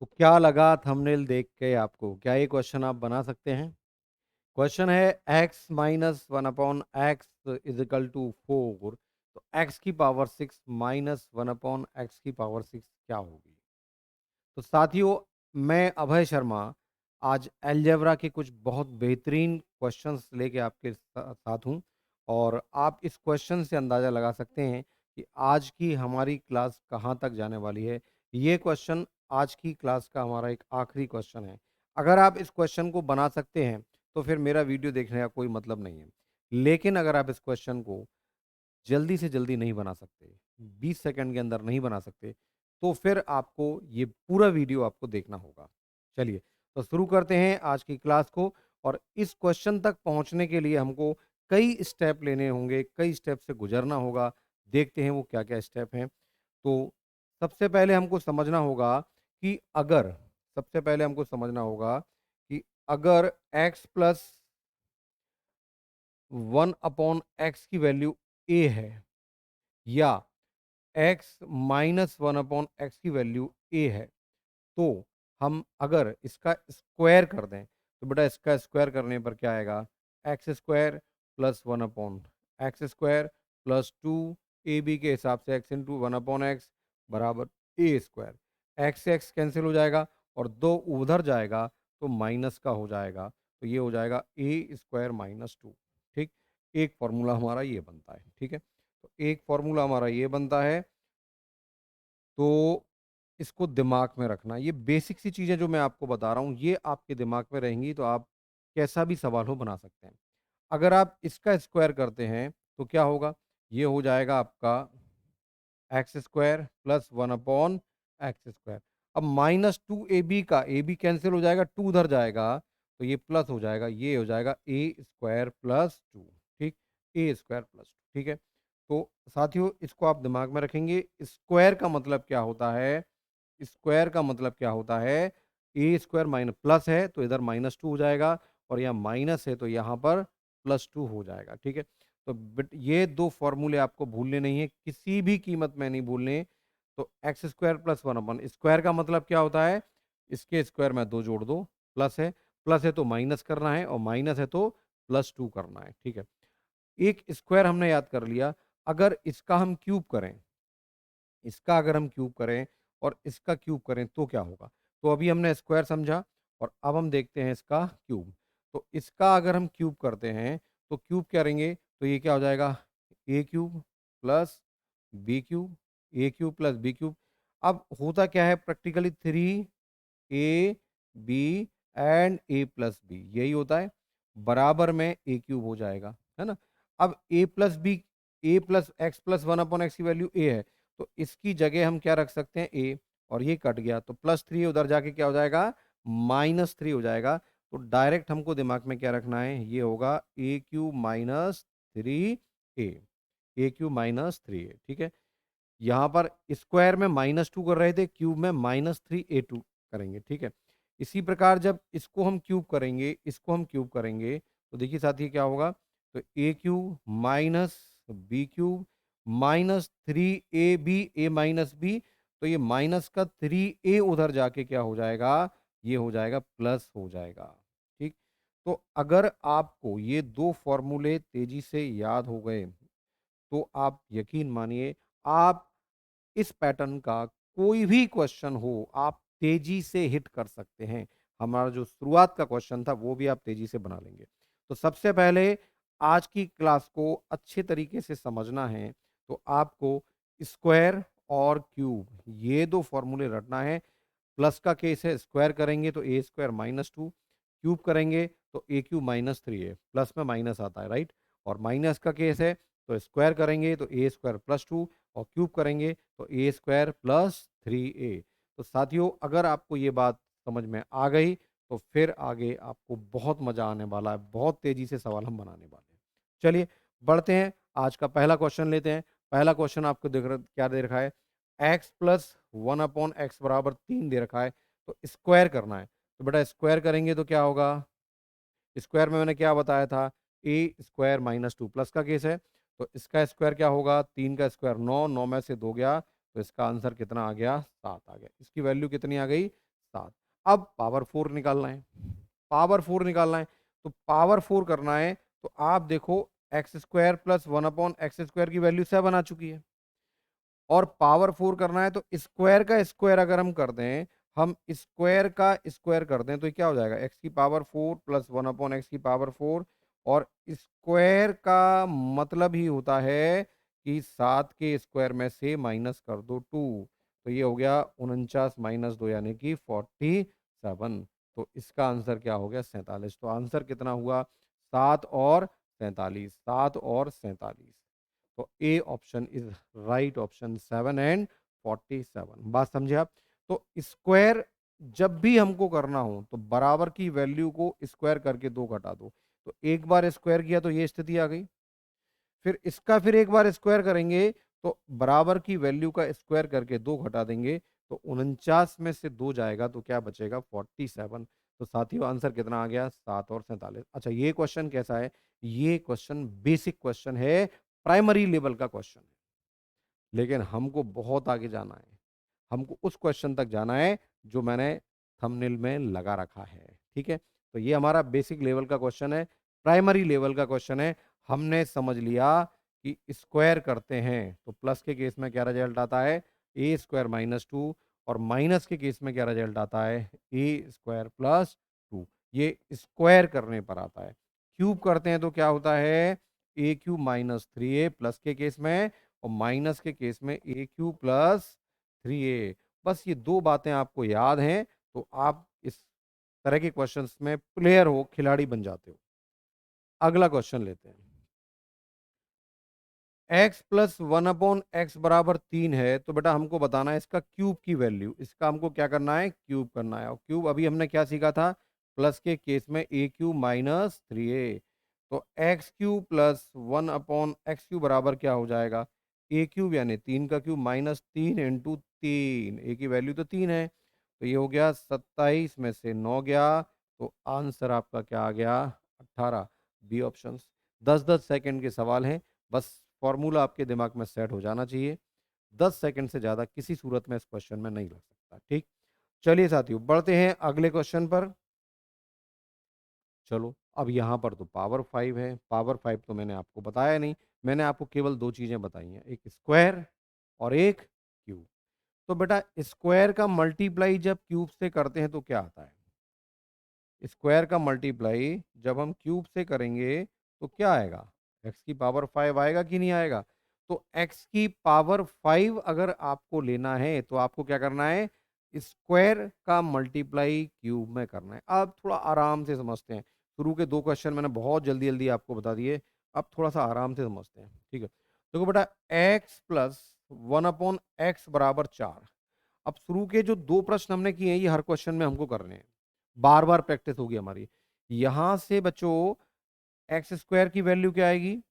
तो क्या लगा थंबनेल देख के आपको? क्या ये क्वेश्चन आप बना सकते हैं? क्वेश्चन है x minus one upon X is equal to 4। तो x की power 6 minus one upon X की पावर 6 क्या होगी? तो साथियों, मैं अभय शर्मा आज अलजेब्रा के कुछ बहुत बेहतरीन क्वेश्चंस लेके आपके साथ हूँ। और आप इस क्वेश्चन से अंदाज़ा लगा सकते हैं कि आज की हमारी क्लास कहाँ तक जाने वाली है। ये क्वेश्चन आज की क्लास का हमारा एक आखिरी क्वेश्चन है। अगर आप इस क्वेश्चन को बना सकते हैं तो फिर मेरा वीडियो देखने का कोई मतलब नहीं है। लेकिन अगर आप इस क्वेश्चन को जल्दी से जल्दी नहीं बना सकते, 20 सेकंड के अंदर नहीं बना सकते, तो फिर आपको ये पूरा वीडियो आपको देखना होगा। चलिए, तो शुरू करते हैं आज की क्लास को। और इस क्वेश्चन तक पहुंचने के लिए हमको कई स्टेप लेने होंगे, कई स्टेप से गुजरना होगा। देखते हैं वो क्या-क्या स्टेप हैं। तो सबसे पहले हमको समझना होगा कि अगर सबसे पहले हमको समझना होगा कि अगर x प्लस 1 अपॉन एक्स की वैल्यू a है या x minus one upon X की वैल्यू a है, तो हम अगर इसका स्क्वायर कर दें, तो बेटा इसका स्क्वायर करने पर क्या आएगा? X square plus one upon X square plus two A B के हिसाब से X into one upon X बराबर ए स्क्वायर। एक्स से एक्स कैंसिल हो जाएगा और दो उधर जाएगा तो माइनस का हो जाएगा। तो ये हो जाएगा ए स्क्वायर माइनस टू। ठीक, एक फॉर्मूला हमारा ये बनता है। ठीक है, तो एक फॉर्मूला हमारा ये बनता है। तो इसको दिमाग में रखना। ये बेसिक सी चीज़ें जो मैं आपको बता रहा हूँ, ये आपके दिमाग में रहेंगी तो आप कैसा भी सवाल हो बना सकते हैं। अगर आप इसका स्क्वायर करते हैं तो क्या होगा? ये हो जाएगा आपका x square plus one upon X square. अब माइनस टू ए बी का ए बी कैंसिल हो जाएगा, टू उधर जाएगा तो ये प्लस हो जाएगा, ये हो जाएगा ए स्क्वायर प्लस टू। ठीक, ए स्क्वायर प्लस टू। ठीक है, तो साथियों इसको आप दिमाग में रखेंगे। स्क्वायर का मतलब क्या होता है? स्क्वायर का मतलब क्या होता है? ए स्क्वायर माइनस प्लस है तो इधर माइनस टू हो जाएगा और यहाँ माइनस है तो यहाँ पर प्लस टू हो जाएगा। ठीक है, तो बट ये दो फॉर्मूले आपको भूलने नहीं है, किसी भी कीमत में नहीं भूलने। तो एक्स स्क्वायर प्लस वन अपन स्क्वायर का मतलब क्या होता है? इसके स्क्वायर में दो जोड़ दो, प्लस है तो माइनस करना है और माइनस है तो प्लस टू करना है। ठीक है, एक स्क्वायर हमने याद कर लिया। अगर इसका हम क्यूब करें, इसका अगर हम क्यूब करें और इसका क्यूब करें तो क्या होगा? तो अभी हमने स्क्वायर समझा और अब हम देखते हैं इसका क्यूब। तो इसका अगर हम क्यूब करते हैं तो क्यूब करेंगे तो ये क्या हो जाएगा? A cube plus B cube, A cube plus B cube. अब होता क्या है practically? Three A B and A plus B यही होता है, बराबर में ए क्यूब हो जाएगा, है ना? अब A plus B, A plus X plus one upon X की वैल्यू ए है, तो इसकी जगह हम क्या रख सकते हैं? ए। और ये कट गया तो प्लस थ्री उधर जाके क्या हो जाएगा? माइनस थ्री हो जाएगा। तो डायरेक्ट हमको दिमाग में क्या रखना है? ये होगा ए क्यूब माइनस थ्री ए, ए क्यूब माइनस थ्री ए। ठीक है, यहाँ पर स्क्वायर में माइनस टू कर रहे थे, क्यूब में माइनस थ्री ए टू करेंगे। ठीक है, इसी प्रकार जब इसको हम क्यूब करेंगे, इसको हम क्यूब करेंगे तो देखिए साथी क्या होगा? तो A cube minus B cube minus three A B, A minus B, तो ये माइनस का थ्री ए उधर जाके क्या हो जाएगा? ये हो जाएगा प्लस हो जाएगा। ठीक, तो अगर आपको ये दो फॉर्मूले तेजी से याद हो गए तो आप यकीन मानिए, आप इस पैटर्न का कोई भी क्वेश्चन हो, आप तेजी से हिट कर सकते हैं। हमारा जो शुरुआत का क्वेश्चन था, वो भी आप तेजी से बना लेंगे। तो सबसे पहले आज की क्लास को अच्छे तरीके से समझना है, तो आपको स्क्वायर और क्यूब ये दो फॉर्मूले रटना है। प्लस का केस है, स्क्वायर करेंगे तो ए स्क्वायर माइनस टू, क्यूब करेंगे तो ए क्यूब माइनस थ्री है, प्लस में माइनस आता है, राइट? और माइनस का केस है तो स्क्वायर करेंगे तो ए स्क्वायर प्लस टू और क्यूब करेंगे तो ए स्क्वायर प्लस थ्री ए। तो साथियों अगर आपको ये बात समझ में आ गई तो फिर आगे आपको बहुत मज़ा आने वाला है, बहुत तेज़ी से सवाल हम बनाने वाले हैं। चलिए बढ़ते हैं, आज का पहला क्वेश्चन लेते हैं। पहला क्वेश्चन आपको क्या दे रखा है? X plus one upon X बराबर तीन दे रखा है, तो स्क्वायर करना है। तो बेटा स्क्वायर करेंगे तो क्या होगा? स्क्वायर में मैंने क्या बताया था? ए स्क्वायर माइनस टू प्लस का केस है, तो इसका स्क्वायर क्या होगा? तीन का स्क्वायर नौ, नौ में से दो गया तो इसका आंसर कितना आ गया? सात आ गया। इसकी वैल्यू कितनी आ गई? 7। अब पावर 4 निकालना है, पावर 4 निकालना है, तो पावर 4 करना है तो आप देखो एक्स स्क्वायर प्लस 1/x² की वैल्यू 7 आ चुकी है, और पावर 4 करना है तो स्क्वायर का स्क्वायर अगर हम कर दें, हम स्क्वायर का स्क्वायर कर दें तो ये क्या हो जाएगा, एक्स की पावर 4 प्लस 1/x की पावर 4, और स्क्वायर का मतलब ही होता है कि 7 के स्क्वायर में से माइनस कर दो 2, तो ये हो गया 49 - 2 यानी कि 47। तो इसका आंसर क्या हो गया, 47। तो आंसर कितना हुआ, 7 और 47, 7 और 47। तो A option is right option, 7 and 47। बात समझे आप। तो स्क्वायर जब भी हमको करना हो तो बराबर की वैल्यू को स्क्वायर करके 2 घटा दो, तो एक बार स्क्वायर किया तो ये स्थिति आ गई, फिर इसका फिर एक बार स्क्वायर करेंगे तो बराबर की वैल्यू का स्क्वायर करके 2 घटा देंगे, तो 49 में से 2 जाएगा तो क्या बचेगा, 47। तो साथियों आंसर कितना आ गया, 7 और 47। अच्छा, ये क्वेश्चन कैसा है, ये क्वेश्चन बेसिक क्वेश्चन है, प्राइमरी लेवल का क्वेश्चन है, लेकिन हमको बहुत आगे जाना है, हमको उस क्वेश्चन तक जाना है जो मैंने थंबनेल में लगा रखा है। ठीक है, तो ये हमारा बेसिक लेवल का क्वेश्चन है, प्राइमरी लेवल का क्वेश्चन है। हमने समझ लिया कि स्क्वायर करते हैं तो प्लस के केस में क्या रिजल्ट आता है, a² - 2, और माइनस के केस में क्या रिजल्ट आता है, a² + 2। ये स्क्वायर करने पर आता है। क्यूब करते हैं तो क्या होता है, a³ - 3a, प्लस के केस में, और माइनस के केस में a³ + 3a। बस ये दो बातें आपको याद हैं तो आप इस तरह के क्वेश्चंस में प्लेयर हो, खिलाड़ी बन जाते हो। अगला क्वेश्चन लेते हैं। x+1/x बराबर 3 है, तो बेटा हमको बताना है इसका क्यूब की वैल्यू, इसका हमको क्या करना है, क्यूब करना है। और क्यूब अभी हमने क्या सीखा था, प्लस के केस में a³ - 3a, तो x³ + 1/x³ बराबर क्या हो जाएगा, a³ यानी 3 का क्यूब माइनस 3 इंटू 3, a की वैल्यू तो 3 है, तो ये हो गया 27 में से 9 गया, तो आंसर आपका क्या आ गया, 18। B option. 10-10 सेकंड के सवाल हैं, बस फॉर्मूला आपके दिमाग में सेट हो जाना चाहिए। 10 सेकंड से ज़्यादा किसी सूरत में इस क्वेश्चन में नहीं लग सकता। ठीक, चलिए साथियों बढ़ते हैं अगले क्वेश्चन पर। चलो, अब यहाँ पर तो पावर 5 है, पावर 5 तो मैंने आपको बताया नहीं, मैंने आपको केवल दो चीज़ें बताई हैं, एक स्क्वायर और एक क्यूब। तो बेटा स्क्वायर का मल्टीप्लाई जब क्यूब से करते हैं तो क्या आता है, स्क्वायर का मल्टीप्लाई जब हम क्यूब से करेंगे तो क्या आएगा, एक्स की पावर 5 आएगा कि नहीं आएगा। तो एक्स की पावर 5 अगर आपको लेना है तो आपको क्या करना है, स्क्वायर का मल्टीप्लाई क्यूब में करना है। अब थोड़ा आराम से समझते हैं, शुरू के दो क्वेश्चन मैंने बहुत जल्दी जल्दी आपको बता दिए, अब थोड़ा सा आराम से समझते हैं। ठीक है, देखो बेटा x+1/x बराबर 4। अब शुरू के जो दो प्रश्न हमने किए हैं ये हर क्वेश्चन में हमको करने हैं, बार बार प्रैक्टिस होगी हमारी। यहां से बच्चों x² की वैल्यू क्या आएगी,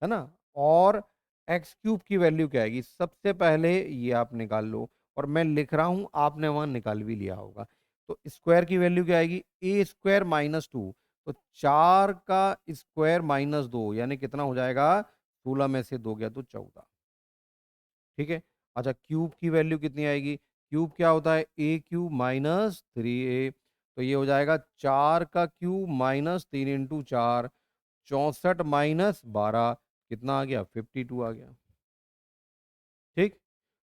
है ना, और x³ की वैल्यू क्या आएगी, सबसे पहले ये आप निकाल लो, और मैं लिख रहा हूं आपने वहां निकाल भी लिया होगा। तो स्क्वायर की वैल्यू क्या आएगी, a² - 2, तो 4 का स्क्वायर माइनस 2 यानी कितना हो जाएगा, 16 में से 2 गया तो 14। ठीक है, अच्छा क्यूब की वैल्यू कितनी आएगी, क्यूब क्या होता है, a³ - 3a, तो ये हो जाएगा 4 का क्यूब माइनस 3 इंटू 4, 64 माइनस 12, कितना आ गया, 52 आ गया। ठीक,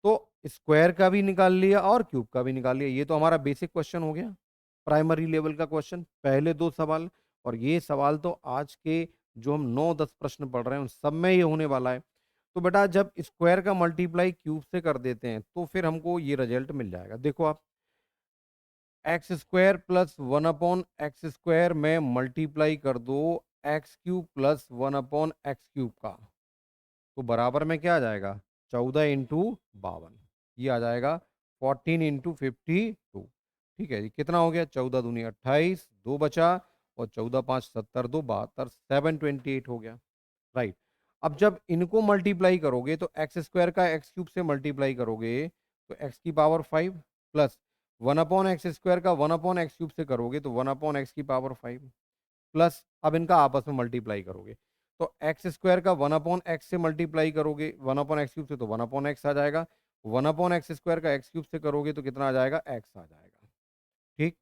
तो स्क्वायर का भी निकाल लिया और क्यूब का भी निकाल लिया, ये तो हमारा बेसिक क्वेश्चन हो गया, प्राइमरी लेवल का क्वेश्चन, पहले दो सवाल। और ये सवाल तो आज के जो हम 9-10 प्रश्न पढ़ रहे हैं उन सब में ये होने वाला है। तो बेटा जब स्क्वायर का मल्टीप्लाई क्यूब से कर देते हैं तो फिर हमको ये रिजल्ट मिल जाएगा। देखो आप, x² + 1/x² में मल्टीप्लाई कर दो x³ + 1/x³ का, तो बराबर में क्या आ जाएगा, 14 इंटू 52, ये आ जाएगा 14 इंटू 52। ठीक है, ये कितना हो गया, 14 दूनी 28, 2 बचा, और 14 5 70, 2 72, 728 हो गया। राइट, अब जब इनको मल्टीप्लाई करोगे तो x² का x³ से मल्टीप्लाई करोगे तो x की पावर 5 प्लस 1/x² का 1/x³ से करोगे तो 1/x की पावर 5 प्लस, अब इनका आपस में मल्टीप्लाई करोगे तो x² का 1/x से मल्टीप्लाई करोगे 1/x³ से तो 1/x आ जाएगा, 1/x² का x³ से करोगे तो कितना आ जाएगा, x आ जाएगा। ठीक,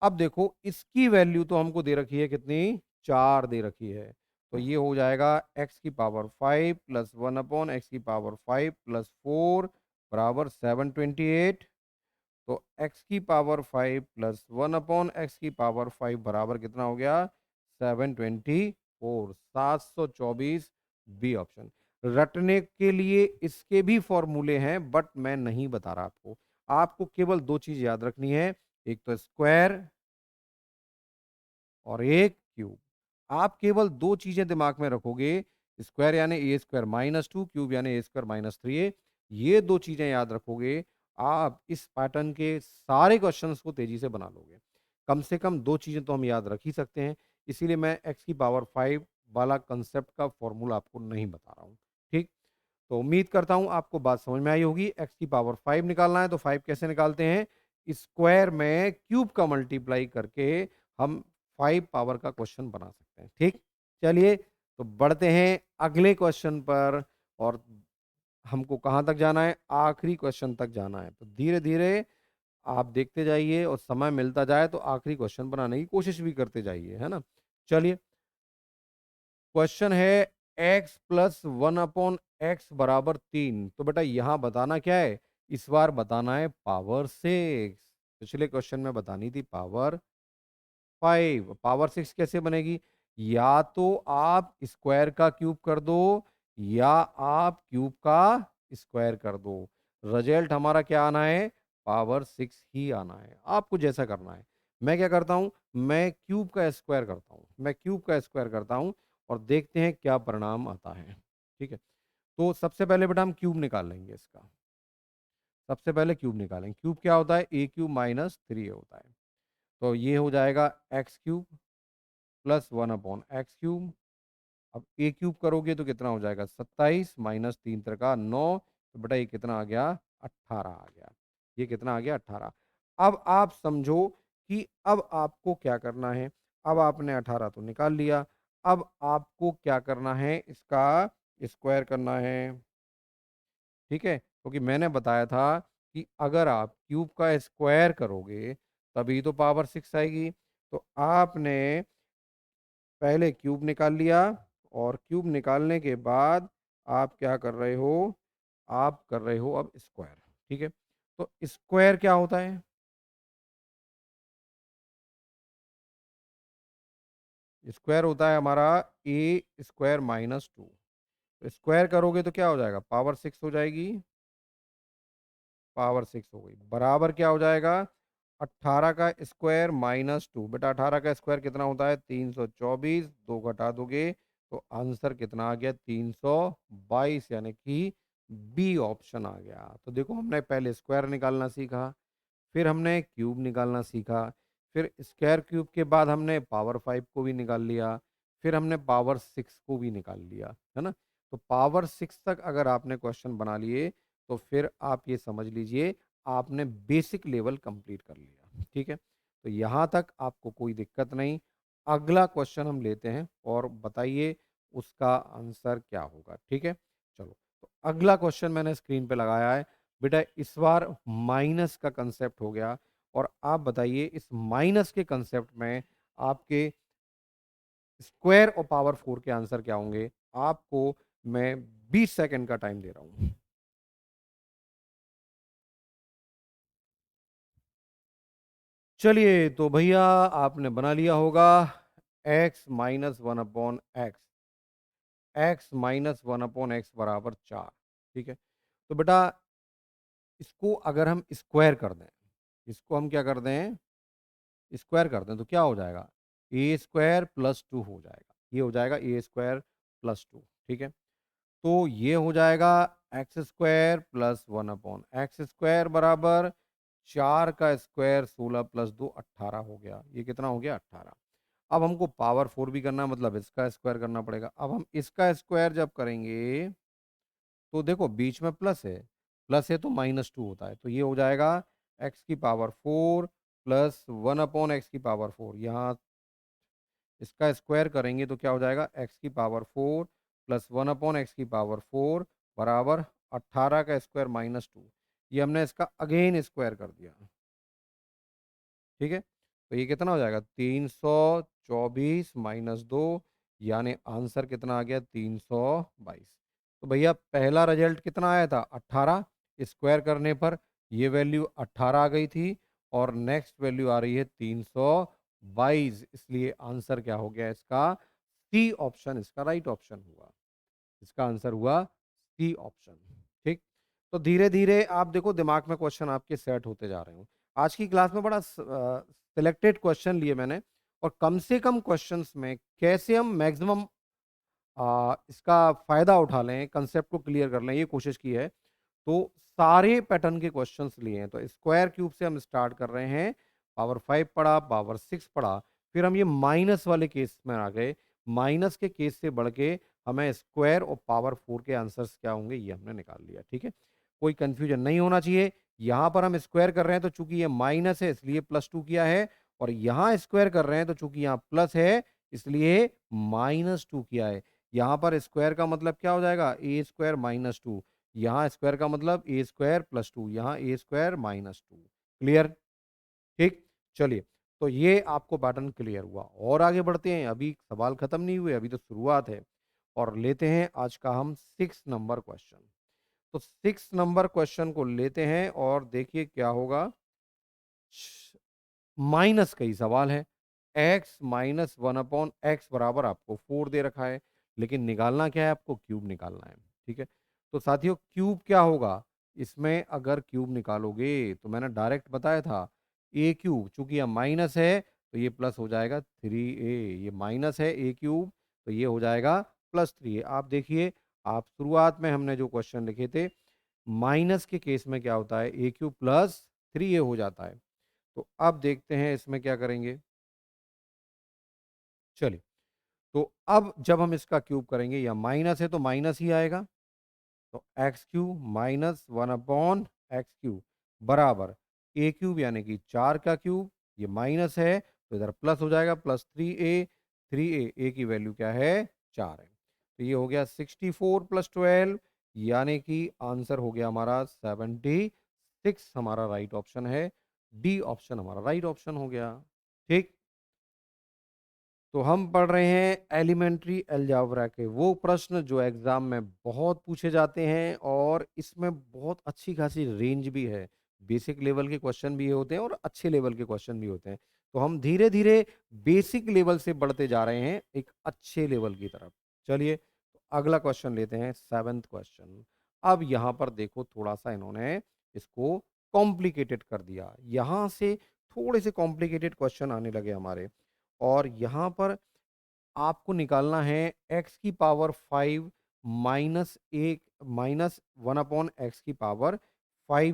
अब देखो इसकी वैल्यू तो हमको दे रखी है कितनी, 4 दे रखी है, तो ये हो जाएगा x⁵ प्लस 1/x⁵ प्लस 4 बराबर 728। तो x⁵ प्लस 1/x⁵ बराबर कितना हो गया, 724, 724। B option. रटने के लिए इसके भी फॉर्मूले हैं बट मैं नहीं बता रहा आपको। आपको केवल दो चीज याद रखनी है, एक तो स्क्वायर और एक क्यूब। आप केवल दो चीजें दिमाग में रखोगे, स्क्वायर यानी a² - 2, क्यूब यानी a² - 3a। ये दो चीजें याद रखोगे, आप इस पैटर्न के सारे क्वेश्चंस को तेजी से बना लोगे। कम से कम दो चीजें तो हम याद रख ही सकते हैं, इसीलिए मैं x⁵ वाला कंसेप्ट का फॉर्मूला आपको नहीं बता रहा हूँ। ठीक, तो उम्मीद करता हूं आपको बात समझ में आई होगी। x⁵ निकालना है तो 5 कैसे निकालते हैं, स्क्वायर में क्यूब का मल्टीप्लाई करके हम 5 पावर का क्वेश्चन बना सकते हैं। ठीक, चलिए तो बढ़ते हैं अगले क्वेश्चन पर। और हमको कहां तक जाना है, आखिरी क्वेश्चन तक जाना है। तो धीरे धीरे आप देखते जाइए और समय मिलता जाए तो आखिरी क्वेश्चन बनाने की कोशिश भी करते जाइए, है ना। चलिए, क्वेश्चन है x+1/x बराबर 3। तो बेटा यहां बताना क्या है, इस बार बताना है पावर 6। पिछले क्वेश्चन में बतानी थी पावर 5। पावर 6 कैसे बनेगी, या तो आप स्क्वायर का क्यूब कर दो या आप क्यूब का स्क्वायर कर दो। रिजल्ट हमारा क्या आना है, पावर 6 ही आना है। आपको जैसा करना है। मैं क्या करता हूं, मैं क्यूब का स्क्वायर करता हूं, मैं क्यूब का स्क्वायर करता हूं और देखते हैं क्या परिणाम आता है। ठीक है, तो सबसे पहले बेटा हम क्यूब निकाल लेंगे इसका। सबसे पहले क्यूब निकालेंगे। क्यूब क्या होता है, a³ - 3a होता है। तो ये हो जाएगा x³ प्लस 1/x³। अब a³ करोगे तो कितना हो जाएगा, 27 माइनस 3 × 9। तो बेटा ये कितना आ गया, 18 आ गया। ये कितना आ गया, 18। अब आप समझो कि अब आपको क्या करना है। अब आपने 18 तो निकाल लिया, अब आपको क्या करना है, इसका स्क्वायर करना है। ठीक है, क्योंकि मैंने बताया था कि अगर आप क्यूब का स्क्वायर करोगे तभी तो पावर 6 आएगी। तो आपने पहले क्यूब निकाल लिया और क्यूब निकालने के बाद आप क्या कर रहे हो, आप कर रहे हो अब स्क्वायर। ठीक है, तो स्क्वायर क्या होता है, स्क्वायर होता है हमारा a² - 2। तो स्क्वायर करोगे तो क्या हो जाएगा, पावर 6 हो जाएगी। पावर 6 हो गई, बराबर क्या हो जाएगा, 18 का स्क्वायर -2। बेटा 18 का स्क्वायर कितना होता है, 324। 2 घटा दोगे तो आंसर कितना आ गया, 322, यानी कि बी ऑप्शन आ गया। तो देखो हमने पहले स्क्वायर निकालना सीखा, फिर हमने क्यूब निकालना सीखा, फिर स्क्वायर क्यूब के बाद हमने पावर 5 को भी निकाल लिया, फिर हमने पावर 6 को भी निकाल लिया, है ना। तो पावर 6 तक अगर आपने क्वेश्चन बना लिए तो फिर आप ये समझ लीजिए आपने बेसिक लेवल कंप्लीट कर लिया। ठीक है, तो यहाँ तक आपको कोई दिक्कत नहीं। अगला क्वेश्चन हम लेते हैं और बताइए उसका आंसर क्या होगा। ठीक है, चलो तो अगला क्वेश्चन मैंने स्क्रीन पे लगाया है। बेटा इस बार माइनस का कंसेप्ट हो गया और आप बताइए इस माइनस के कंसेप्ट में आपके स्क्वायर और पावर 4 के आंसर क्या होंगे। आपको मैं 20 सेकंड का टाइम दे रहा हूं। चलिए तो भैया आपने बना लिया होगा x-1/x, x-1/x बराबर 4। ठीक है, तो बेटा इसको अगर हम स्क्वायर कर दें, इसको हम क्या कर दें, स्क्वायर कर दें तो क्या हो जाएगा, a² + 2 हो जाएगा। ये हो जाएगा a² + 2। ठीक है, तो ये हो जाएगा x² + 1/x² बराबर 4 का स्क्वायर 16 + 2 18 हो गया। ये कितना हो गया, 18। अब हमको पावर 4 भी करना है, मतलब इसका स्क्वायर करना पड़ेगा। अब हम इसका स्क्वायर जब करेंगे तो देखो बीच में प्लस है तो -2 होता है। तो ये हो जाएगा x⁴ प्लस 1/x⁴। यहाँ इसका स्क्वायर करेंगे तो क्या हो जाएगा, x⁴ प्लस 1/x⁴ बराबर 18 का स्क्वायर -2, ये हमने इसका अगेन स्क्वायर कर दिया। ठीक है, तो ये कितना हो जाएगा 324 -2, यानी आंसर कितना आ गया 322। तो भैया पहला रिजल्ट कितना आया था 18, स्क्वायर करने पर ये वैल्यू 18 आ गई थी, और नेक्स्ट वैल्यू आ रही है 322, इसलिए आंसर क्या हो गया इसका, सी ऑप्शन इसका राइट ऑप्शन हुआ। इसका आंसर हुआ सी ऑप्शन। ठीक, तो धीरे धीरे आप देखो दिमाग में क्वेश्चन आपके सेट होते जा रहे हो। आज की क्लास में बड़ा सिलेक्टेड क्वेश्चन लिए मैंने, और कम से कम क्वेश्चंस में कैसे हम मैक्सिमम इसका फ़ायदा उठा लें, कंसेप्ट को क्लियर कर लें, ये कोशिश की है। तो सारे पैटर्न के क्वेश्चंस लिए हैं। तो स्क्वायर क्यूब से हम स्टार्ट कर रहे हैं, पावर 5 पढ़ा, पावर 6 पढ़ा, फिर हम ये माइनस वाले केस में आ गए। माइनस के केस से बढ़ के हमें स्क्वायर और पावर 4 के आंसर्स क्या होंगे ये हमने निकाल लिया। ठीक है, कोई कंफ्यूजन नहीं होना चाहिए। यहाँ पर हम स्क्वायर कर रहे हैं तो चूंकि ये माइनस है इसलिए +2 किया है, और यहाँ स्क्वायर कर रहे हैं तो चूंकि यहाँ प्लस है इसलिए -2 किया है। यहाँ पर स्क्वायर का मतलब क्या हो जाएगा, ए स्क्वायर -2, यहाँ स्क्वायर का मतलब ए स्क्वायर +2, यहाँ ए स्क्वायर -2। क्लियर? ठीक, चलिए, तो ये आपको पैटर्न क्लियर हुआ। और आगे बढ़ते हैं, अभी सवाल खत्म नहीं हुए, अभी तो शुरुआत है। और लेते हैं आज का हम 6 नंबर क्वेश्चन। तो 6 नंबर क्वेश्चन को लेते हैं और देखिए क्या होगा। माइनस का ही सवाल है। x माइनस 1/x बराबर आपको 4 दे रखा है, लेकिन निकालना क्या है, आपको क्यूब निकालना है। ठीक है, तो साथियों क्यूब क्या होगा, इसमें अगर क्यूब निकालोगे तो मैंने डायरेक्ट बताया था ए क्यूब, चूंकि यह माइनस है तो ये प्लस हो जाएगा 3a, ये माइनस है ए क्यूब तो ये हो जाएगा +3a। आप देखिए, आप शुरुआत में हमने जो क्वेश्चन लिखे थे, माइनस के केस में क्या होता है, ए क्यूब +3a हो जाता है। तो अब देखते हैं इसमें क्या करेंगे। चलिए, तो अब जब हम इसका क्यूब करेंगे, या माइनस है तो माइनस ही आएगा, तो एक्स क्यूब माइनस 1/x³ बराबर ए क्यूब यानी कि 4 का क्यूब, ये माइनस है तो इधर प्लस हो जाएगा, +3a, 3a की वैल्यू क्या है 4 है। तो ये हो गया 64 + 12, यानी कि आंसर हो गया हमारा 76, हमारा राइट ऑप्शन है। डी ऑप्शन हमारा राइट ऑप्शन हो गया। ठीक, तो हम पढ़ रहे हैं एलिमेंट्री अलजेब्रा के वो प्रश्न जो एग्जाम में बहुत पूछे जाते हैं, और इसमें बहुत अच्छी खासी रेंज भी है। बेसिक लेवल के क्वेश्चन भी होते हैं और अच्छे लेवल के क्वेश्चन भी होते हैं। तो हम धीरे धीरे बेसिक लेवल से बढ़ते जा रहे हैं एक अच्छे लेवल की तरफ। चलिए, तो अगला क्वेश्चन लेते हैं, 7th क्वेश्चन। अब यहाँ पर देखो, थोड़ा सा इन्होंने इसको कॉम्प्लिकेटेड कर दिया। यहाँ से थोड़े से कॉम्प्लिकेटेड क्वेश्चन आने लगे हमारे, और यहाँ पर आपको निकालना है x⁵ माइनस एक माइनस 1/x⁵,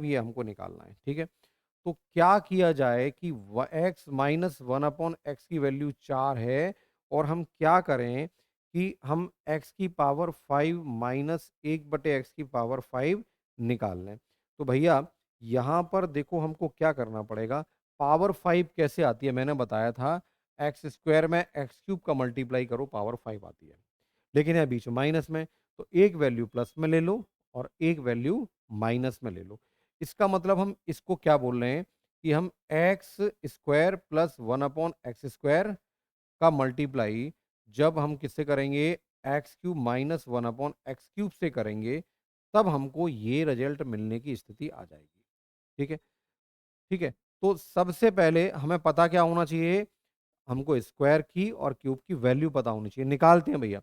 ये हमको निकालना है। ठीक है, तो क्या किया जाए कि x माइनस 1/x की वैल्यू 4 है, और हम क्या करें कि हम x⁵ माइनस 1/x⁵ निकाल लें। तो भैया यहाँ पर देखो, हमको क्या करना पड़ेगा, पावर 5 कैसे आती है, मैंने बताया था एक्स स्क्वायर में x³ का मल्टीप्लाई करो, पावर 5 आती है। लेकिन है बीच में माइनस में, तो एक वैल्यू प्लस में ले लो और एक वैल्यू माइनस में ले लो। इसका मतलब हम इसको क्या बोल रहे हैं कि हम एक्स स्क्वायर प्लस 1/x² का मल्टीप्लाई जब हम किससे करेंगे, x³ माइनस 1/x³ से करेंगे, तब हमको ये रिजल्ट मिलने की स्थिति आ जाएगी। ठीक है, ठीक है, तो सबसे पहले हमें पता क्या होना चाहिए, हमको स्क्वायर की और क्यूब की वैल्यू पता होनी चाहिए। निकालते हैं भैया।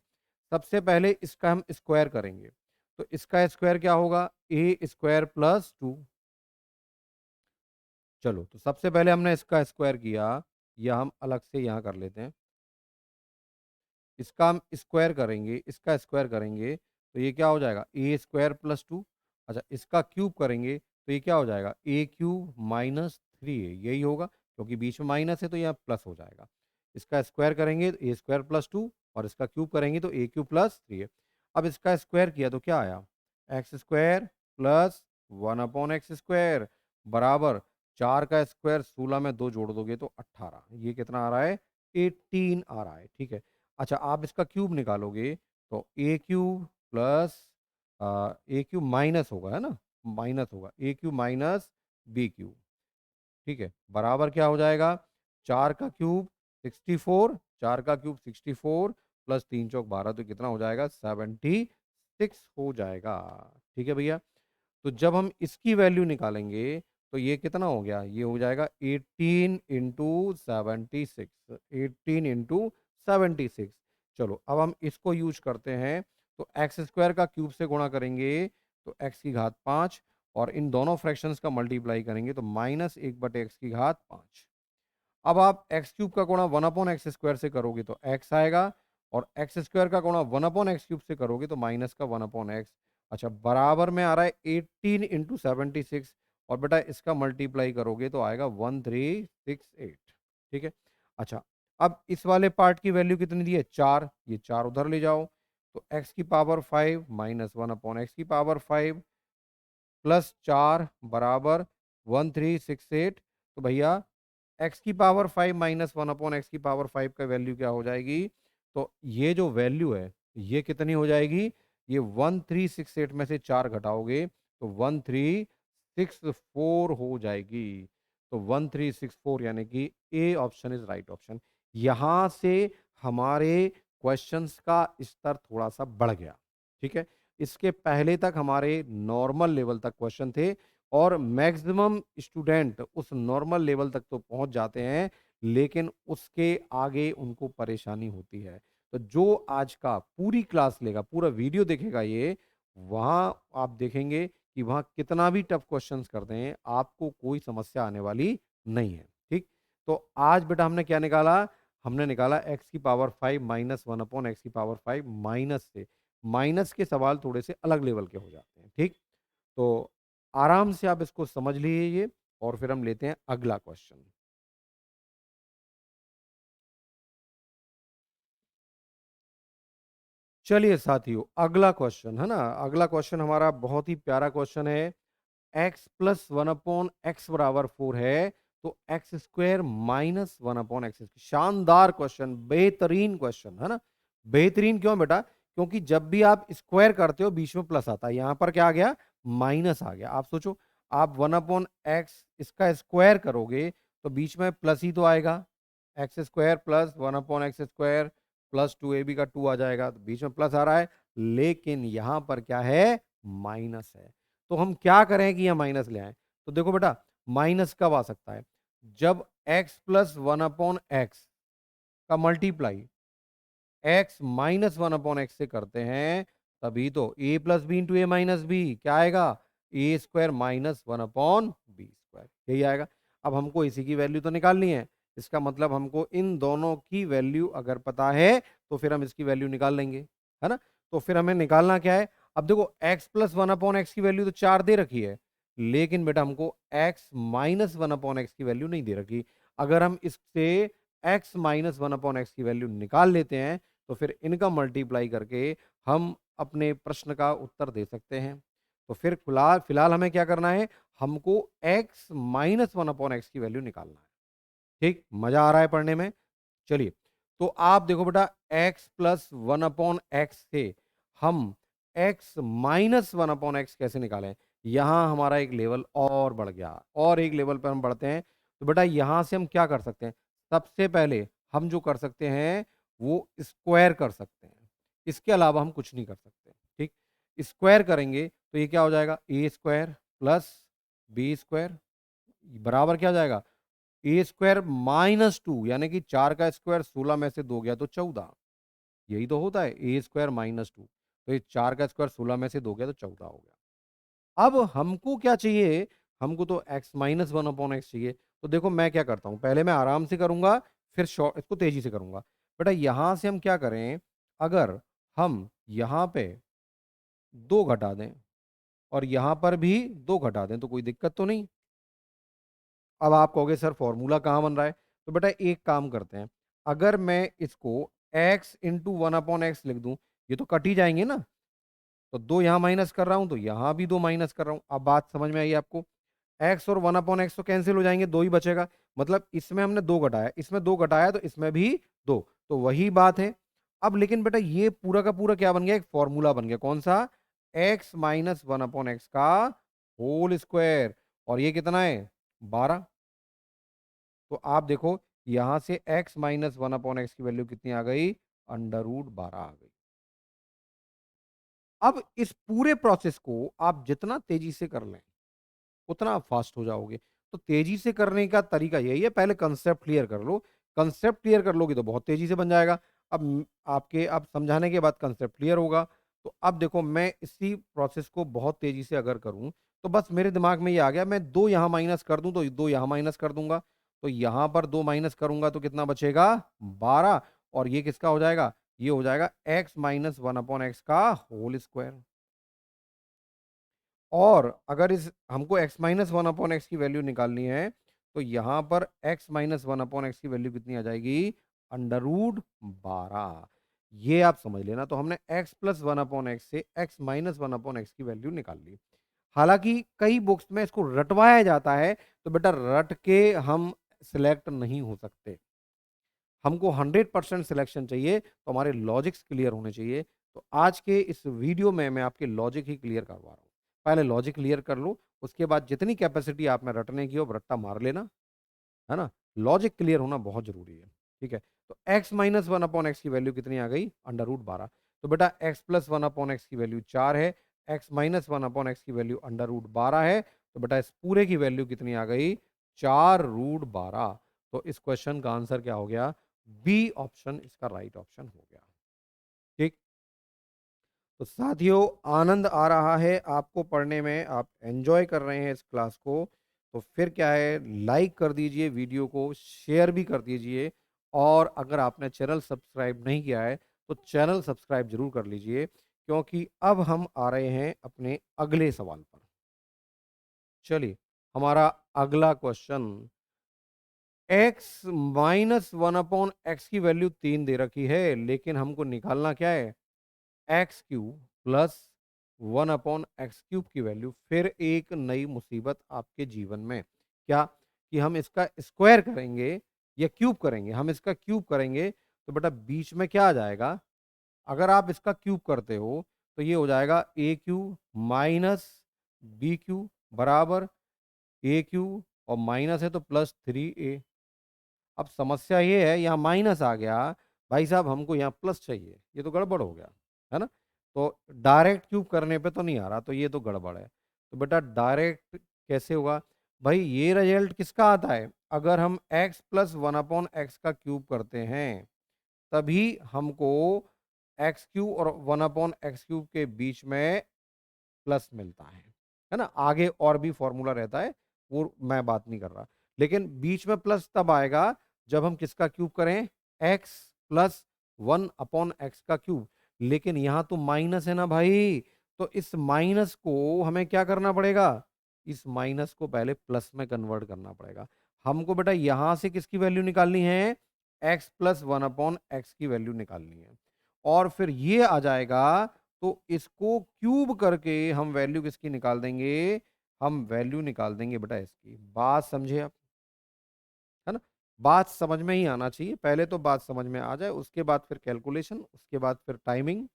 सबसे पहले इसका हम स्क्वायर करेंगे, तो इसका स्क्वायर क्या होगा, ए स्क्वायर प्लस 2। चलो, तो सबसे पहले हमने इसका स्क्वायर किया, या हम अलग से यहाँ कर लेते हैं। इसका हम स्क्वायर करेंगे, इसका स्क्वायर करेंगे, तो ये क्या हो जाएगा, ए स्क्वायर प्लस 2। अच्छा, इसका क्यूब करेंगे तो ये क्या हो जाएगा, ए क्यूब माइनस 3a, यही होगा, क्योंकि बीच में माइनस है तो यहाँ प्लस हो जाएगा। इसका स्क्वायर करेंगे तो ए स्क्वायर प्लस 2, और इसका क्यूब करेंगे तो ए क्यूब प्लस 3a। अब इसका स्क्वायर किया तो क्या आया, एक्स स्क्वायर प्लस 1/x² बराबर 4 का स्क्वायर, 16 में 2 जोड़ दोगे तो 18, ये कितना आ रहा है, 18 आ रहा है। ठीक है, अच्छा, आप इसका क्यूब निकालोगे तो A cube plus A cube minus होगा, है ना, माइनस होगा ए क्यूब माइनस बी क्यूब। ठीक है, बराबर क्या हो जाएगा, 4 का क्यूब 64, 4 का क्यूब 64 प्लस 3 चौक 12, तो कितना हो जाएगा 76 हो जाएगा। ठीक है भैया, तो जब हम इसकी वैल्यू निकालेंगे तो ये कितना हो गया, ये हो जाएगा 18 × 76, 18 × 76। चलो अब हम इसको यूज करते हैं, तो एक्स स्क्वायर का क्यूब से गुणा करेंगे तो x⁵ और इन दोनों फ्रैक्शंस का मल्टीप्लाई करेंगे तो -1/x⁵। अब आप एक्स क्यूब का गुणा 1/x² से करोगे तो x आएगा, और एक्स स्क्वायर का गुणा 1/x³ से करोगे तो माइनस का 1/x। अच्छा, बराबर में आ रहा है 18 × 76, और बेटा इसका मल्टीप्लाई करोगे तो आएगा 1368। ठीक है, अच्छा अब इस वाले पार्ट की वैल्यू कितनी दी है, 4, ये 4 उधर ले जाओ, तो x⁵ माइनस 1/x⁵ प्लस 4 बराबर 1368। तो भैया x⁵ माइनस 1/x⁵ का वैल्यू क्या हो जाएगी, तो ये जो वैल्यू है ये कितनी हो जाएगी, ये 1368 में से 4 घटाओगे तो 1364 हो जाएगी। तो 1364 यानी कि A option is right option. यहां से हमारे क्वेश्चंस का स्तर थोड़ा सा बढ़ गया। ठीक है, इसके पहले तक हमारे नॉर्मल लेवल तक क्वेश्चन थे, और मैक्सिमम स्टूडेंट उस नॉर्मल लेवल तक तो पहुंच जाते हैं, लेकिन उसके आगे उनको परेशानी होती है। तो जो आज का पूरी क्लास लेगा, पूरा वीडियो देखेगा, ये वहां आप देखेंगे कि वहां कितना भी टफ क्वेश्चंस करते हैं, आपको कोई समस्या आने वाली नहीं है। ठीक, तो आज बेटा हमने क्या निकाला, हमने निकाला x⁵ माइनस 1/x⁵ माइनस से। माइनस के सवाल थोड़े से अलग लेवल के हो जाते हैं। ठीक, तो आराम से आप इसको समझ लीजिए, और फिर हम लेते हैं अगला क्वेश्चन। चलिए साथियों, अगला क्वेश्चन है ना, अगला क्वेश्चन हमारा बहुत ही प्यारा क्वेश्चन है। x प्लस 1/x बराबर 4 है, तो x² माइनस 1/x। शानदार क्वेश्चन, बेहतरीन क्वेश्चन है ना। बेहतरीन क्यों बेटा, क्योंकि जब भी आप स्क्वायर करते हो बीच में प्लस आता है, यहां पर क्या आ गया, माइनस आ गया। आप सोचो, आप 1/x इसका स्क्वायर करोगे तो बीच में प्लस ही तो आएगा, x² plus 1/x² plus 2ab का 2 आ जाएगा, तो बीच में प्लस आ रहा है, लेकिन यहां पर क्या है, माइनस है। तो हम क्या करें कि यहाँ माइनस ले आए, तो देखो बेटा, माइनस कब आ सकता है, जब x प्लस 1/x का मल्टीप्लाई x माइनस 1/x से करते हैं, तभी तो a plus B into A minus B क्या आएगा, a² माइनस 1/b², यही आएगा। अब हमको इसी की वैल्यू तो निकालनी है, इसका मतलब हमको इन दोनों की वैल्यू अगर पता है तो फिर हम इसकी वैल्यू निकाल लेंगे, है ना। तो फिर हमें निकालना क्या है, अब देखो x प्लस 1/x की वैल्यू तो 4 दे रखी है, लेकिन बेटा हमको x माइनस 1/x की वैल्यू नहीं दे रखी। अगर हम इससे x माइनस 1/x की वैल्यू निकाल लेते हैं, तो फिर इनका मल्टीप्लाई करके हम अपने प्रश्न का उत्तर दे सकते हैं। तो फिर फिलहाल फिलहाल हमें क्या करना है, हमको x माइनस 1/x की वैल्यू निकालना है। ठीक, मजा आ रहा है पढ़ने में। चलिए, तो आप देखो बेटा, x प्लस 1/x से हम x माइनस 1/x कैसे निकालें, यहां हमारा एक लेवल और बढ़ गया, और एक लेवल पर हम बढ़ते हैं। तो बेटा यहां से हम क्या कर सकते हैं, सबसे पहले हम जो कर सकते हैं वो स्क्वायर कर सकते हैं, इसके अलावा हम कुछ नहीं कर सकते। ठीक, स्क्वायर करेंगे तो ये क्या हो जाएगा, a² प्लस b² बराबर क्या हो जाएगा, a² माइनस 2, यानी कि 4 का स्क्वायर 16 में से 2 गया तो 14, यही तो होता है a² माइनस 2। तो ये 4 का स्क्वायर 16 में से 2 गया तो 14 हो गया। अब हमको क्या चाहिए, हमको तो x माइनस 1/x चाहिए। तो देखो मैं क्या करता हूं, पहले मैं आराम से करूंगा, फिर शॉर्ट इसको तेजी से करूंगा। बेटा यहां से हम क्या करें, अगर हम यहां पे 2 घटा दें और यहां पर भी 2 घटा दें तो कोई दिक्कत तो नहीं। अब आप कहोगे सर फॉर्मूला कहाँ बन रहा है, तो बेटा एक काम करते हैं, अगर मैं इसको x इंटू 1/x लिख दूं, ये तो कट ही जाएंगे ना, तो 2 यहाँ माइनस कर रहा हूं तो यहां भी 2 माइनस कर रहा हूं। अब बात समझ में आई आपको, x और 1/x तो कैंसिल हो जाएंगे, 2 ही बचेगा, मतलब इसमें हमने 2 घटाया, इसमें 2 घटाया तो इसमें भी 2, तो वही बात है। अब लेकिन बेटा ये पूरा का पूरा क्या बन गया, एक फॉर्मूला बन गया, कौन सा, x minus one upon x का होल स्क्वायर, और ये कितना है 12। तो आप देखो यहां से x minus one upon X की वैल्यू कितनी आ गई, अंडर रूट 12 आ गई। अब इस पूरे प्रोसेस को आप जितना तेजी से कर लें उतना आप फास्ट हो जाओगे। तो तेजी से करने का तरीका यही है, पहले कंसेप्ट क्लियर कर लो। कंसेप्ट क्लियर कर लोगे तो बहुत तेजी से बन जाएगा। आपके अब समझाने के बाद कंसेप्ट क्लियर होगा। तो अब देखो मैं इसी प्रोसेस को बहुत तेजी से अगर करूं तो बस मेरे दिमाग में ये आ गया, मैं दो यहां माइनस कर दूं तो दो यहां माइनस कर दूंगा। तो यहां पर दो माइनस करूंगा तो कितना बचेगा 12, और ये किसका हो जाएगा, ये हो जाएगा x minus one upon x का होल स्क्वायर। और अगर इस हमको x minus one upon X की वैल्यू निकालनी है तो यहां पर x minus one upon X की वैल्यू कितनी आ जाएगी, अंडर रूट 12। ये आप समझ लेना। तो हमने x plus one upon X से x minus one upon X की वैल्यू निकाल ली। हालांकि कई बुक्स में इसको रटवाया जाता है, तो बेटा रट के हम सिलेक्ट नहीं हो सकते। हमको 100% सिलेक्शन चाहिए, तो हमारे लॉजिक्स क्लियर होने चाहिए। तो आज के इस वीडियो में मैं आपके लॉजिक ही क्लियर करवा रहा हूँ। पहले लॉजिक क्लियर कर लो, उसके बाद जितनी कैपेसिटी आप में रटने की हो रट्टा मार लेना, है ना। लॉजिक क्लियर होना बहुत जरूरी है, ठीक है। तो x minus one upon X की वैल्यू कितनी आ गई, अंडर रूट 12। तो बेटा x plus one upon X की वैल्यू 4 है, x minus one upon X की वैल्यू अंडर रूट 12 है। तो बेटा इस पूरे की वैल्यू कितनी आ गई, 4√12। तो इस क्वेश्चन का आंसर क्या हो गया, बी ऑप्शन इसका राइट ऑप्शन हो गया। ठीक। तो साथियों आनंद आ रहा है आपको पढ़ने में, आप एंजॉय कर रहे हैं इस क्लास को, तो फिर क्या है, लाइक कर दीजिए वीडियो को, शेयर भी कर दीजिए। और अगर आपने चैनल सब्सक्राइब नहीं किया है तो चैनल सब्सक्राइब जरूर कर लीजिए, क्योंकि अब हम आ रहे हैं अपने अगले सवाल पर। चलिए, हमारा अगला question, x minus one upon X की वैल्यू 3 दे रखी है, लेकिन हमको निकालना क्या है, x cube plus one upon X cube की वैल्यू। फिर एक नई मुसीबत आपके जीवन में, क्या कि हम इसका स्क्वायर करेंगे या क्यूब करेंगे। हम इसका क्यूब करेंगे तो बेटा बीच में क्या आ जाएगा, अगर आप इसका क्यूब करते हो तो ये हो जाएगा A cube minus B cube बराबर ए क्यूब, और माइनस है तो +3a। अब समस्या ये है, यहाँ माइनस आ गया, भाई साहब हमको यहाँ प्लस चाहिए, ये तो गड़बड़ हो गया, है ना। तो डायरेक्ट क्यूब करने पे तो नहीं आ रहा, तो ये तो गड़बड़ है। तो बेटा डायरेक्ट कैसे होगा, भाई ये रिजल्ट किसका आता है, अगर हम x plus one upon x का क्यूब करते हैं तभी हमको एक्स क्यूब और वन अपॉन एक्स क्यूब के बीच में प्लस मिलता है ना। आगे और भी फॉर्मूला रहता है, वो मैं बात नहीं कर रहा, लेकिन बीच में प्लस तब आएगा जब हम किसका क्यूब करें, x plus one upon x का क्यूब। लेकिन यहां तो माइनस है ना भाई, तो इस माइनस को हमें क्या करना पड़ेगा, इस माइनस को पहले प्लस में कन्वर्ट करना पड़ेगा। हमको बेटा यहां से किसकी वैल्यू निकालनी है, x plus one upon X की वैल्यू निकालनी है। और फिर ये आ जाएगा, तो इसको क्यूब करके हम वैल्यू किसकी निकाल देंगे, हम वैल्यू निकाल देंगे बेटा इसकी। बात समझे आप, है ना। बात समझ में ही आना चाहिए, पहले तो बात समझ में आ जाए, उसके बाद फिर कैलकुलेशन, उसके बाद फिर टाइमिंग,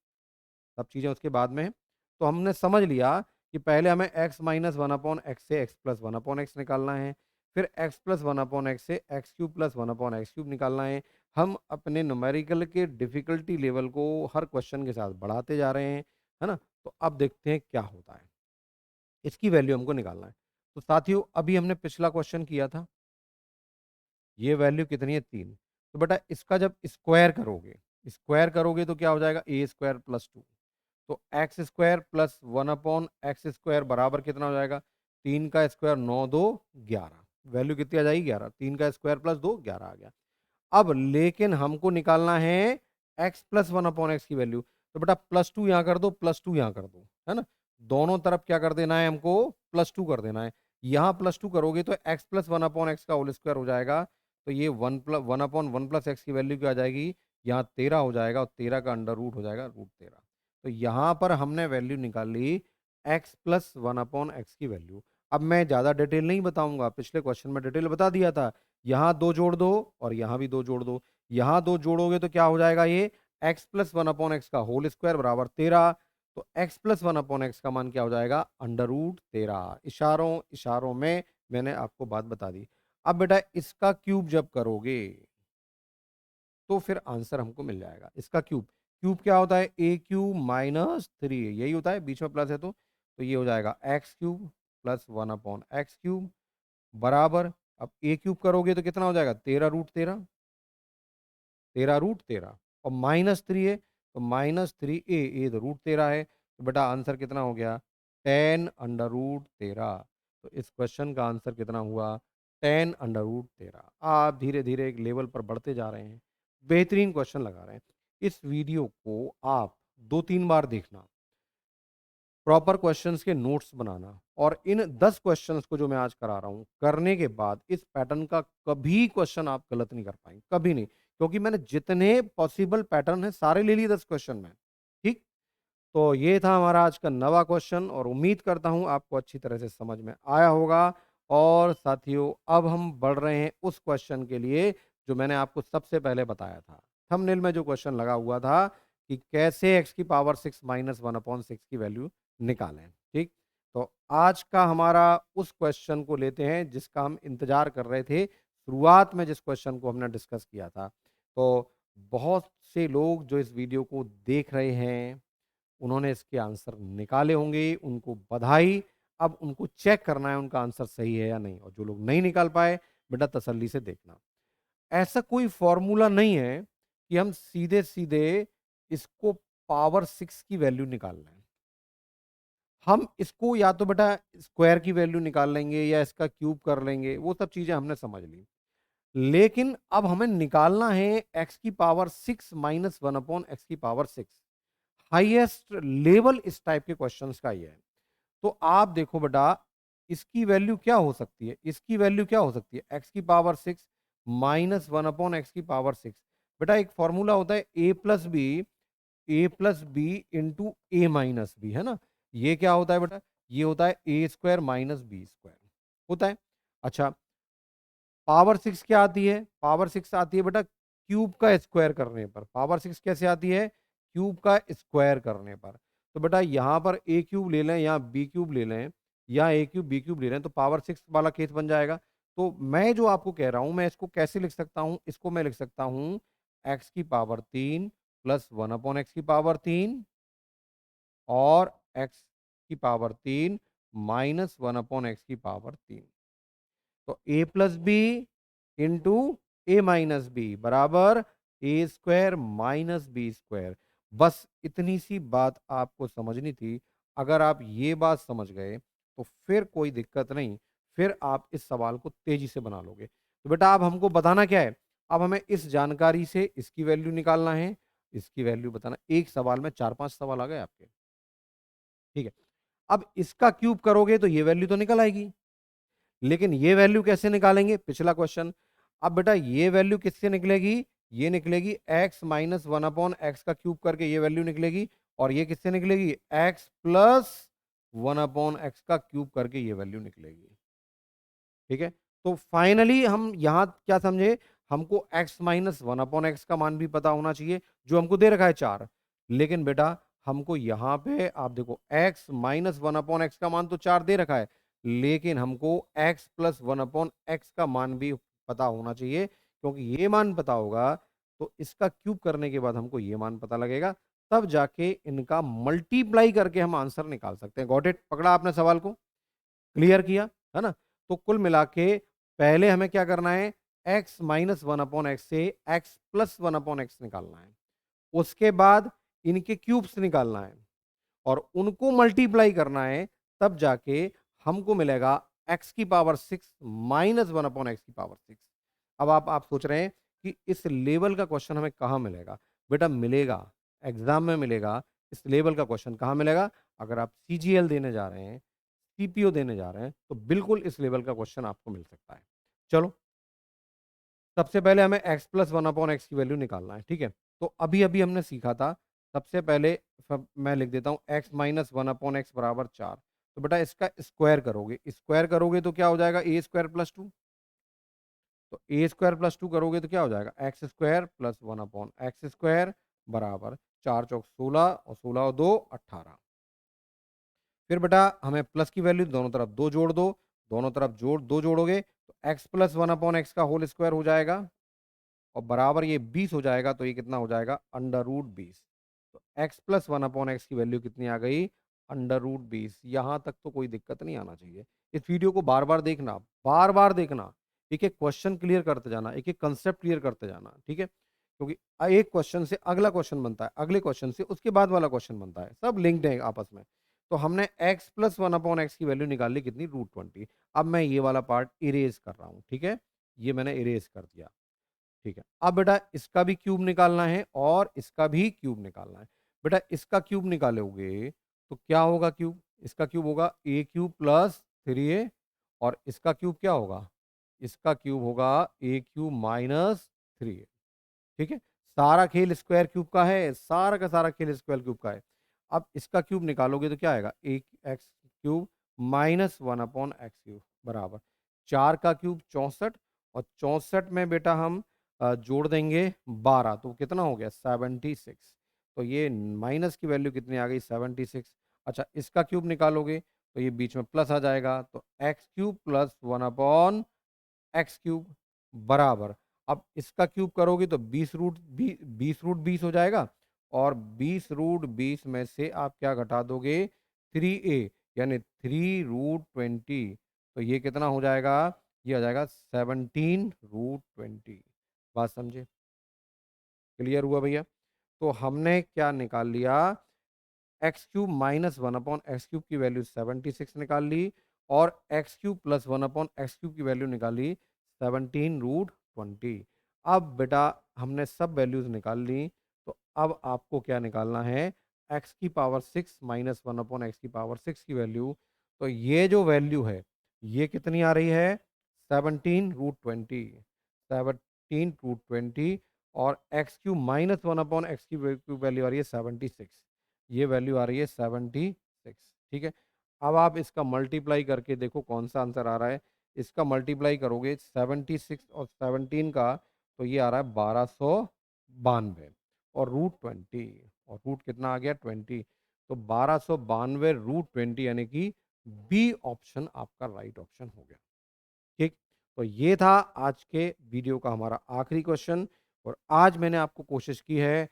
सब चीजें उसके बाद में है। तो हमने समझ लिया कि पहले हमें x minus one upon X से x plus one upon X निकालना है, फिर x plus one upon X से X cube plus one upon X cube निकालना है। हम अपने न्यूमेरिकल के डिफिकल्टी लेवल को हर क्वेश्चन के साथ बढ़ाते जा रहे हैं, है ना। तो अब देखते हैं क्या होता है, इसकी वैल्यू हमको निकालना है। तो साथियों अभी हमने पिछला क्वेश्चन किया था, ये वैल्यू कितनी है 3। तो बेटा इसका जब स्क्वायर करोगे, स्क्वायर करोगे तो क्या हो जाएगा, ए स्क्वायर प्लस 2। तो x square plus one upon X square बराबर कितना हो जाएगा, 3 का स्क्वायर 9 2 11, वैल्यू कितनी आ जाएगी 11, 3 का स्क्वायर प्लस 2 11 आ गया। अब लेकिन हमको निकालना है x plus one upon X की वैल्यू। तो बेटा +2 यहाँ कर दो, +2 यहाँ कर दो, है ना। दोनों तरफ क्या कर देना है, हमको +2 कर देना है। यहाँ +2 करोगे तो x plus one upon x का होल स्क्वायर हो जाएगा। तो ये one upon one plus x की वैल्यू क्या आ जाएगी, यहाँ 13 हो जाएगा, और 13 का अंडर रूट हो जाएगा √13। तो यहाँ पर हमने वैल्यू निकाल ली x plus one upon X की वैल्यू। अब मैं ज़्यादा डिटेल नहीं बताऊंगा, पिछले क्वेश्चन में डिटेल बता दिया था। यहाँ दो जोड़ दो और यहाँ भी दो जोड़ दो, यहाँ दो जोड़ोगे तो क्या हो जाएगा, ये x plus one upon x का होल स्क्वायर बराबर 13। तो x प्लस 1/x का मान क्या हो जाएगा, √13। इशारों इशारों में मैंने आपको बात बता दी। अब बेटा इसका क्यूब जब करोगे तो फिर आंसर हमको मिल जाएगा। इसका क्यूब, क्यूब क्या होता है, ए क्यूब माइनस 3, यही होता है, बीच में प्लस है तो ये हो जाएगा एक्स क्यूब प्लस 1/x³ बराबर, अब ए क्यूब करोगे तो कितना हो जाएगा, 13√13, 13√13, और -3 है तो -3a, ए तो √13 है, तो बेटा आंसर कितना हो गया, 10√13। तो इस क्वेश्चन का आंसर कितना हुआ, 10√13। आप धीरे धीरे एक लेवल पर बढ़ते जा रहे हैं, बेहतरीन क्वेश्चन लगा रहे हैं। इस वीडियो को आप 2-3 बार देखना, प्रॉपर क्वेश्चंस के नोट्स बनाना, और इन 10 क्वेश्चंस को जो मैं आज करा रहा हूँ करने के बाद इस पैटर्न का कभी क्वेश्चन आप गलत नहीं कर पाएंगे, कभी नहीं, क्योंकि मैंने जितने पॉसिबल पैटर्न है सारे ले लिए 10 क्वेश्चन में। ठीक, तो ये था हमारा आज का नवा क्वेश्चन, और उम्मीद करता हूँ आपको अच्छी तरह से समझ में आया होगा। और साथियों अब हम बढ़ रहे हैं उस क्वेश्चन के लिए जो मैंने आपको सबसे पहले बताया था, थंबनेल में जो क्वेश्चन लगा हुआ था कि कैसे x⁻6 माइनस 1/6 की वैल्यू निकालें। ठीक, तो आज का हमारा उस क्वेश्चन को लेते हैं जिसका हम इंतजार कर रहे थे, शुरुआत में जिस क्वेश्चन को हमने डिस्कस किया था। तो बहुत से लोग जो इस वीडियो को देख रहे हैं उन्होंने इसके आंसर निकाले होंगे, उनको बधाई। अब उनको चेक करना है उनका आंसर सही है या नहीं, और जो लोग नहीं निकाल पाए बेटा तसल्ली से देखना। ऐसा कोई फॉर्मूला नहीं है कि हम सीधे सीधे इसको पावर 6 की वैल्यू निकाल लें। हम इसको या तो बेटा स्क्वायर की वैल्यू निकाल लेंगे या इसका क्यूब कर लेंगे, वो सब चीजें हमने समझ ली। लेकिन अब हमें निकालना है x⁻6 minus 1/x⁻6। Highest level इस टाइप के क्वेश्चंस का ही है। तो आप देखो बेटा इसकी वैल्यू क्या हो सकती है, इसकी वैल्यू क्या हो सकती है, x⁻6 माइनस 1/x⁻6। बेटा एक फॉर्मूला होता है a+b इंटू a-b, है ना। ये क्या होता है बेटा, ये होता है a² माइनस b² होता है। अच्छा, पावर 6 क्या आती है, पावर 6 आती है बेटा क्यूब का स्क्वायर करने पर। पावर 6 कैसे आती है, क्यूब का स्क्वायर करने पर। तो बेटा यहाँ पर ए क्यूब ले लें या बी क्यूब ले लें या ए क्यूब बी क्यूब ले लें तो पावर 6 वाला केस बन जाएगा। तो मैं जो आपको कह रहा हूँ मैं इसको कैसे लिख सकता हूँ, इसको मैं लिख सकता हूँ x⁻3 प्लस 1/x⁻3 और x⁻3 माइनस 1/x⁻3। तो a+b इंटू a-b बराबर a² माइनस b²। बस इतनी सी बात आपको समझनी थी। अगर आप ये बात समझ गए तो फिर कोई दिक्कत नहीं, फिर आप इस सवाल को तेजी से बना लोगे। तो बेटा अब हमको बताना क्या है, अब हमें इस जानकारी से इसकी वैल्यू निकालना है, इसकी वैल्यू बताना। एक सवाल में 4-5 सवाल आ गए आपके। ठीक है, अब इसका क्यूब करोगे तो ये वैल्यू तो निकल आएगी, लेकिन ये वैल्यू कैसे निकालेंगे, पिछला क्वेश्चन। अब बेटा ये वैल्यू किससे निकलेगी, ये निकलेगी x माइनस 1/x का क्यूब करके ये वैल्यू निकलेगी, और ये किससे निकलेगी, x प्लस 1/x का क्यूब करके ये वैल्यू निकलेगी। ठीक है, तो फाइनली हम यहां क्या समझे, हमको x माइनस 1/x का मान भी पता होना चाहिए जो हमको दे रखा है 4। लेकिन बेटा हमको यहाँ पे आप देखो x माइनस 1/x का मान तो 4 दे रखा है, लेकिन हमको x प्लस 1/x का मान भी पता होना चाहिए, क्योंकि ये मान पता होगा तो इसका क्यूब करने के बाद हमको ये मान पता लगेगा, तब जाके इनका मल्टीप्लाई करके हम आंसर निकाल सकते हैं। गॉट इट, पकड़ा आपने सवाल को, क्लियर किया है ना। तो कुल मिला के पहले हमें क्या करना है, x माइनस 1/x से x प्लस 1/x निकालना है, उसके बाद इनके क्यूब्स निकालना है और उनको मल्टीप्लाई करना है, तब जाके हमको मिलेगा x⁻6 माइनस 1/x⁻6। अब आप सोच रहे हैं कि इस लेवल का क्वेश्चन हमें कहाँ मिलेगा, बेटा मिलेगा एग्जाम में मिलेगा। इस लेवल का क्वेश्चन कहाँ मिलेगा, अगर आप सीजीएल देने जा रहे हैं, सीपीओ देने जा रहे हैं, तो बिल्कुल इस लेवल का क्वेश्चन आपको मिल सकता है। चलो सबसे पहले हमें x प्लस 1/x की वैल्यू निकालना है। ठीक है, तो अभी अभी हमने सीखा था, सबसे पहले मैं लिख देता हूँ x माइनस 1/x बराबर 4। तो बेटा इसका स्क्वायर करोगे, स्क्वायर करोगे तो क्या हो जाएगा, a² प्लस 2। तो a² प्लस 2 करोगे तो क्या हो जाएगा, x² प्लस 1/x² बराबर 4 चौक 16 और 16 और 2 18। फिर बेटा हमें प्लस की वैल्यू दोनों तरफ 2 जोड़ दो, दोनों तरफ जोड़ 2 जोड़ोगे तो x प्लस 1/x का होल स्क्वायर हो जाएगा और बराबर ये 20 हो जाएगा, तो ये कितना हो जाएगा अंडर रूट 20। तो x प्लस 1/x की वैल्यू कितनी आ गई अंडर रूट 20। यहाँ तक तो कोई दिक्कत नहीं आना चाहिए। इस वीडियो को बार बार देखना, बार बार देखना, एक एक क्वेश्चन क्लियर करते जाना, एक एक कंसेप्ट क्लियर करते जाना, ठीक है, क्योंकि एक क्वेश्चन से अगला क्वेश्चन बनता है, अगले क्वेश्चन से उसके बाद वाला क्वेश्चन बनता है, सब लिंक्ड है आपस में। तो हमने x प्लस 1/x की वैल्यू निकाल ली कितनी √20। अब मैं ये वाला पार्ट इरेज कर रहा हूँ, ठीक है, ये मैंने इरेज कर दिया, ठीक है। अब बेटा इसका भी क्यूब निकालना है और इसका भी क्यूब निकालना है। बेटा इसका क्यूब निकालोगे तो क्या होगा क्यूब, इसका क्यूब होगा a क्यूब प्लस 3a और इसका क्यूब क्या होगा, इसका क्यूब होगा a क्यूब माइनस 3a, ठीक है। सारा खेल स्क्वायर क्यूब का है, सारा का सारा खेल स्क्वायर क्यूब का है। अब इसका क्यूब निकालोगे तो क्या आएगा, एक एक्स क्यूब माइनस 1/x³ बराबर 4 का क्यूब 64 और 64 में बेटा हम जोड़ देंगे 12, तो कितना हो गया 76। तो ये माइनस की वैल्यू कितनी आ गई 76। अच्छा इसका क्यूब निकालोगे तो ये बीच में प्लस आ जाएगा, तो x³ प्लस 1/x³ बराबर, अब इसका क्यूब करोगे तो 20 हो जाएगा और 20 √20 में से आप क्या घटा दोगे 3a, यानी 3 √20, तो ये कितना हो जाएगा, ये आ जाएगा 17 √20। बात समझे, क्लियर हुआ भैया। तो हमने क्या निकाल लिया, x³ माइनस 1/x³ की वैल्यू 76 निकाल ली और x³ प्लस 1/x³ की वैल्यू निकाली 17 √20। अब बेटा हमने सब वैल्यूज निकाल ली, तो अब आपको क्या निकालना है, x की पावर 6 माइनस 1/x की पावर 6 की वैल्यू। तो ये जो वैल्यू है ये कितनी आ रही है 17 √20, 17 √20 और x³ माइनस 1/x की वैल्यू आ रही है 76, ये वैल्यू आ रही है 76, ठीक है। अब आप इसका मल्टीप्लाई करके देखो कौन सा आंसर आ रहा है। इसका मल्टीप्लाई करोगे 76 और 17 का, तो ये आ रहा है 1292 और √20 और रूट कितना आ गया 20, तो 1292 √20 यानी कि बी ऑप्शन आपका राइट ऑप्शन हो गया, ठीक। तो ये था आज के वीडियो का हमारा आखिरी क्वेश्चन और आज मैंने आपको कोशिश की है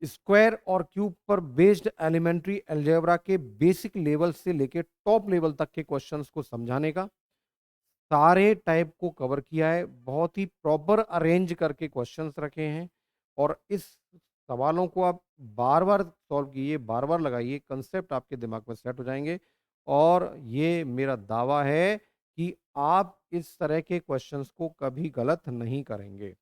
स्क्वायर और क्यूब पर बेस्ड एलिमेंट्री अलजेब्रा के बेसिक लेवल से लेके टॉप लेवल तक के क्वेश्चंस को समझाने का। सारे टाइप को कवर किया है, बहुत ही प्रॉपर अरेंज करके क्वेश्चंस रखे हैं और इस सवालों को आप बार बार सॉल्व कीजिए, बार बार लगाइए, कंसेप्ट आपके दिमाग में सेट हो जाएंगे और ये मेरा दावा है कि आप इस तरह के क्वेश्चंस को कभी गलत नहीं करेंगे।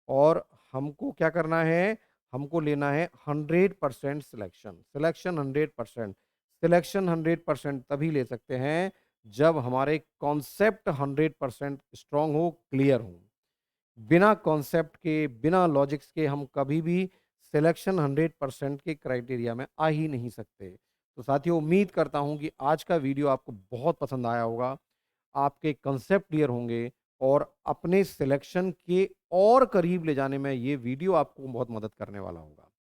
और हमको क्या करना है, हमको लेना है 100% सिलेक्शन, सिलेक्शन 100%, सिलेक्शन 100% तभी ले सकते हैं जब हमारे कॉन्सेप्ट 100% स्ट्रांग हो, क्लियर हो। बिना कॉन्सेप्ट के, बिना लॉजिक्स के हम कभी भी सिलेक्शन 100% के क्राइटेरिया में आ ही नहीं सकते। तो साथियों उम्मीद करता हूं कि आज का वीडियो आपको बहुत पसंद आया होगा, आपके कंसेप्ट क्लियर होंगे और अपने सिलेक्शन के और करीब ले जाने में ये वीडियो आपको बहुत मदद करने वाला होगा।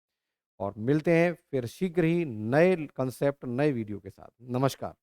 और मिलते हैं फिर शीघ्र ही नए कंसेप्ट नए वीडियो के साथ। नमस्कार।